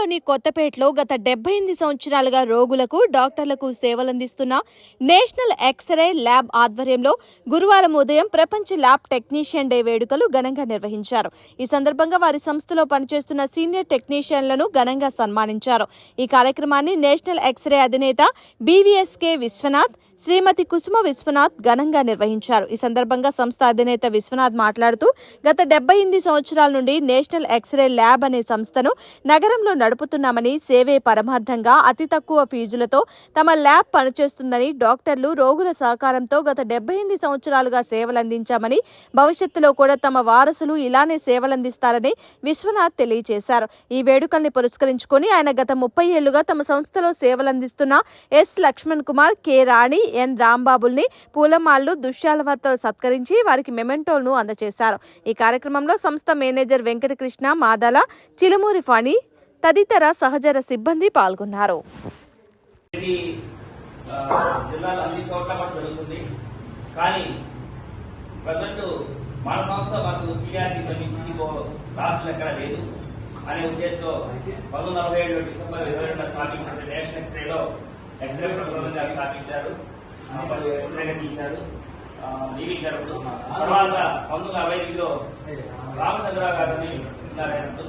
నగరంలోని కొత్తపేటలో గత 78 సంవత్సరాలుగా రోగులకు, డాక్టర్లకు సేవలందిస్తున్న నేషనల్ ఎక్స్రే ల్యాబ్ ఆధ్వర్యంలో గురువారం ఉదయం ప్రపంచ ల్యాబ్ టెక్నీషియన్ డే వేడుకలు ఘనంగా నిర్వహించారు. ఈ సందర్భంగా వారి సంస్థలో పనిచేస్తున్న సీనియర్ టెక్నీషియన్లను ఘనంగా సన్మానించారు. ఈ కార్యక్రమాన్ని నేషనల్ ఎక్స్రే అధినేత బీవీఎస్కే విశ్వనాథ్, శ్రీమతి కుసుమ విశ్వనాథ్ ఘనంగా నిర్వహించారు. ఈ సందర్భంగా సంస్థ అధినేత విశ్వనాథ్ మాట్లాడుతూ గత 78 సంవత్సరాల నుండి నేషనల్ ఎక్స్రే ల్యాబ్ అనే సంస్థను నగరంలో నడుపుతున్నామని, సేవే పరమార్థంగా అతి తక్కువ ఫీజులతో తమ ల్యాబ్ పనిచేస్తుందని, డాక్టర్లు, రోగుల సహకారంతో గత 78 సంవత్సరాలుగా సేవలందించామని, భవిష్యత్తులో కూడా తమ వారసులు ఇలానే సేవలందిస్తారని విశ్వనాథ్ తెలియజేశారు. ఈ వేడుకల్ని పురస్కరించుకొని ఆయన గత 30 ఏళ్లుగా తమ సంస్థలో సేవలందిస్తున్న ఎస్ లక్ష్మణ్ కుమార్, కె రాణి, ఎన్ రాంబాబుల్ని పూలమాలలు, దుశ్శాలతో సత్కరించి వారికి మెమెంటోలను అందజేశారు. ఈ కార్యక్రమంలో సంస్థ మేనేజర్ వెంకటకృష్ణ, మాదాల, చిలుమూరి ఫణి తదితర సహచర సిబ్బంది పాల్గొన్నారు. అనే ఉద్దేశంతో 1947 డిసెంబర్ 22న స్థాపించిన నేషనల్ ఎక్స్రేలో ఎక్స్రే ప్రబలంగా స్థాపించారు. ఎక్స్రేగా తీశారు, నియమించారు. తర్వాత 1968లో రామచంద్ర గారిని